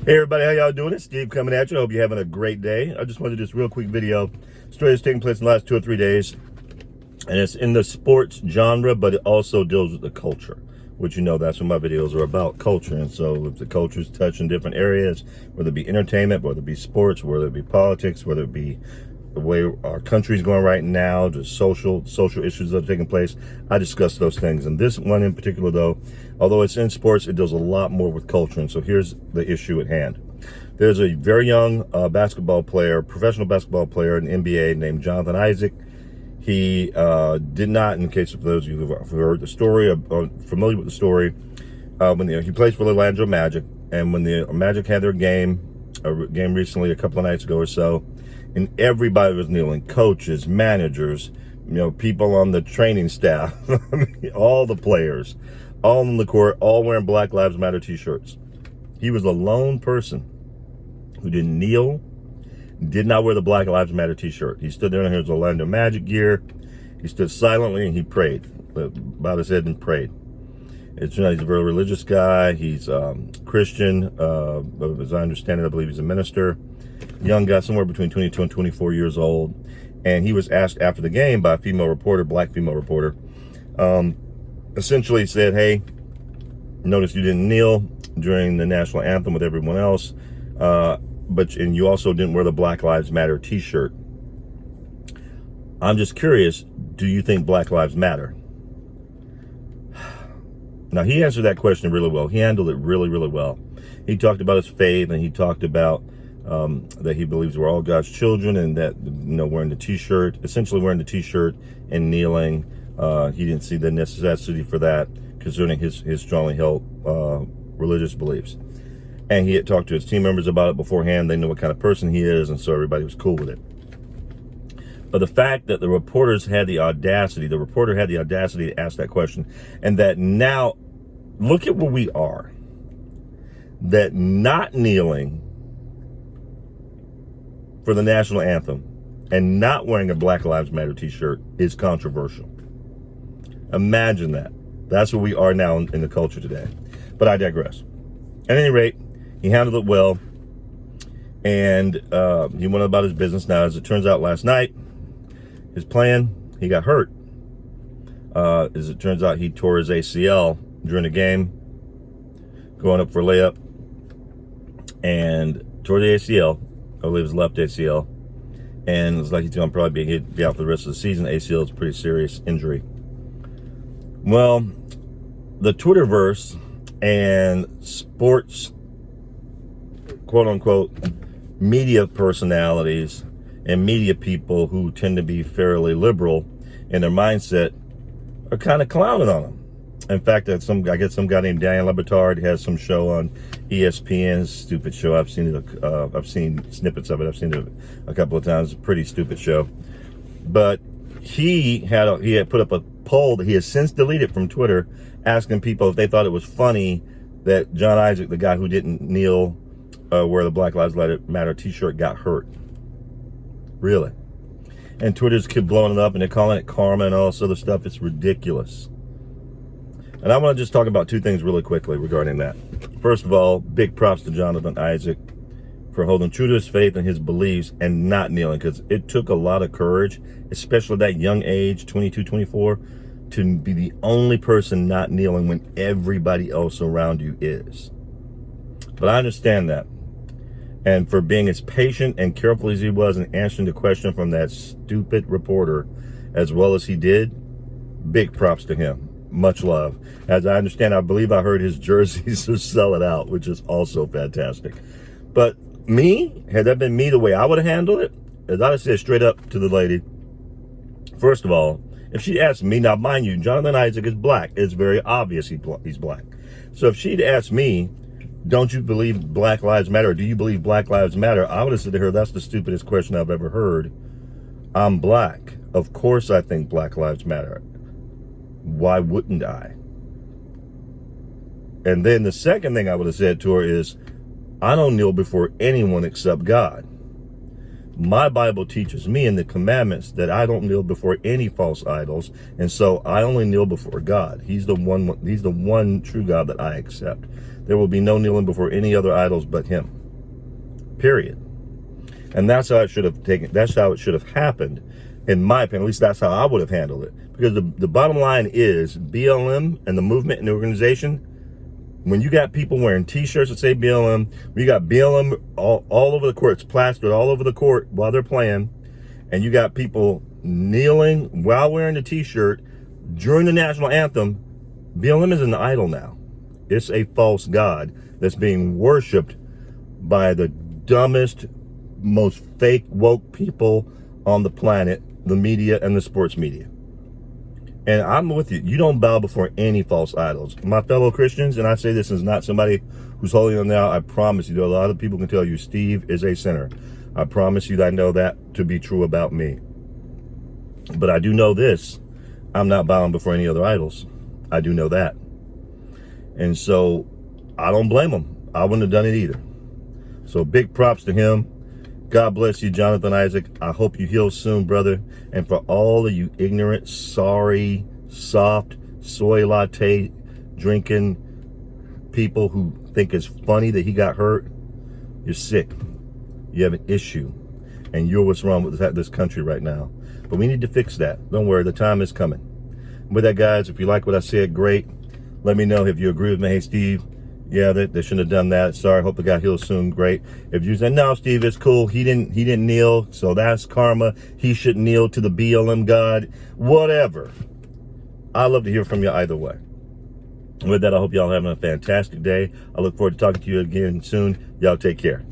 Hey everybody, how y'all doing? It's Steve coming at you. I hope you're having a great day. I just wanted to do this real quick video. Story that's taking place in the last 2 or 3 days. And it's in the sports genre, but it also deals with the culture. Which, you know, that's what my videos are about, culture. And so if the culture's touching different areas, whether it be entertainment, whether it be sports, whether it be politics, whether it be the way our country's going right now, just social issues that are taking place, I discuss those things. And this one in particular, though, although it's in sports, it does a lot more with culture. And so here's the issue at hand. There's a very young basketball player, professional basketball player in the NBA named Jonathan Isaac. He did not, in case of those of you who have heard the story or familiar with the story, when he plays for the Orlando Magic, and when the Magic had their game recently, a couple of nights ago or so, and everybody was kneeling, coaches, managers, people on the training staff, all the players, all on the court, all wearing Black Lives Matter t-shirts. He was a lone person who didn't kneel, did not wear the Black Lives Matter t-shirt. He stood there in his Orlando Magic gear. He stood silently and he prayed, bowed his head and prayed. He's a very religious guy. He's Christian. As I understand it, I believe he's a minister. Young guy, somewhere between 22 and 24 years old. And he was asked after the game by a female reporter, black female reporter, essentially said, hey, notice you didn't kneel during the national anthem with everyone else, and you also didn't wear the Black Lives Matter t-shirt. I'm just curious, do you think Black Lives Matter? Now, he answered that question really well. He handled it really, really well. He talked about his faith, and he talked about that he believes we're all God's children, and that, wearing the t-shirt, essentially wearing the t-shirt and kneeling, he didn't see the necessity for that concerning his strongly held religious beliefs. And he had talked to his team members about it beforehand. They knew what kind of person he is, and so everybody was cool with it. But the fact that the reporter had the audacity to ask that question, and that now, look at where we are, that not kneeling for the national anthem and not wearing a Black Lives Matter t-shirt is controversial. Imagine that. That's where we are now in the culture today. But I digress. At any rate, he handled it well, and he went about his business. Now, as it turns out, last night, his plan, he got hurt. As it turns out, he tore his ACL during the game, going up for a layup, and tore the ACL, I believe his left ACL, and it's like he's going to probably be out for the rest of the season. ACL is a pretty serious injury. Well, the Twitterverse and sports, quote-unquote, media personalities and media people who tend to be fairly liberal in their mindset are kind of clowning on him. In fact, I guess some guy named Daniel Lebatard has some show on ESPN, stupid show. I've seen it. I've seen snippets of it. I've seen it a couple of times. A pretty stupid show. But he had put up a poll that he has since deleted from Twitter, asking people if they thought it was funny that John Isaac, the guy who didn't kneel, wear the Black Lives Matter t-shirt, got hurt. Really. And Twitter's keep blowing it up, and they're calling it karma and all this other stuff. It's ridiculous. And I want to just talk about two things really quickly regarding that. First of all, big props to Jonathan Isaac for holding true to his faith and his beliefs and not kneeling, because it took a lot of courage, especially at that young age, 22, 24, to be the only person not kneeling when everybody else around you is. But I understand that. And for being as patient and careful as he was in answering the question from that stupid reporter as well as he did, big props to him. Much love. As I understand, I believe I heard his jerseys are selling out, which is also fantastic. But me, had that been me, the way I would have handled it, as I said straight up to the lady, first of all, if she asked me, now mind you, Jonathan Isaac is black. It's very obvious he's black. So if she'd asked me, don't you believe Black Lives Matter, or do you believe Black Lives Matter, I would have said to her, that's the stupidest question I've ever heard. I'm black. Of course I think Black Lives Matter. Why wouldn't I? And then the second thing I would have said to her is, I don't kneel before anyone except God. My Bible teaches me in the commandments that I don't kneel before any false idols, and so I only kneel before God. He's the one true God that I accept. There will be no kneeling before any other idols but him. period. And that's how it should have that's how it should have happened, in my opinion. At least that's how I would have handled it. Because the bottom line is BLM and the movement and the organization, when you got people wearing t-shirts that say BLM, when you got BLM all over the court, it's plastered all over the court while they're playing, and you got people kneeling while wearing the t-shirt during the national anthem, BLM is an idol now. It's a false god that's being worshipped by the dumbest, most fake woke people on the planet, the media and the sports media. And I'm with you. You don't bow before any false idols. My fellow Christians, and I say this is not somebody who's holding them now, I promise you, there are a lot of people can tell you Steve is a sinner. I promise you that I know that to be true about me. But I do know this. I'm not bowing before any other idols. I do know that. And so I don't blame him. I wouldn't have done it either. So big props to him. God bless you, Jonathan Isaac. I hope you heal soon, brother. And for all of you ignorant, sorry, soft, soy latte drinking people who think it's funny that he got hurt, you're sick. You have an issue. And you're what's wrong with this country right now. But we need to fix that. Don't worry, the time is coming. With that, guys, if you like what I said, great. Let me know if you agree with me. Hey, Steve, yeah, they shouldn't have done that. Sorry, hope the guy heals soon. Great. If you say, no, Steve, it's cool. He didn't kneel, so that's karma. He shouldn't kneel to the BLM God. Whatever. I'd love to hear from you either way. With that, I hope y'all having a fantastic day. I look forward to talking to you again soon. Y'all take care.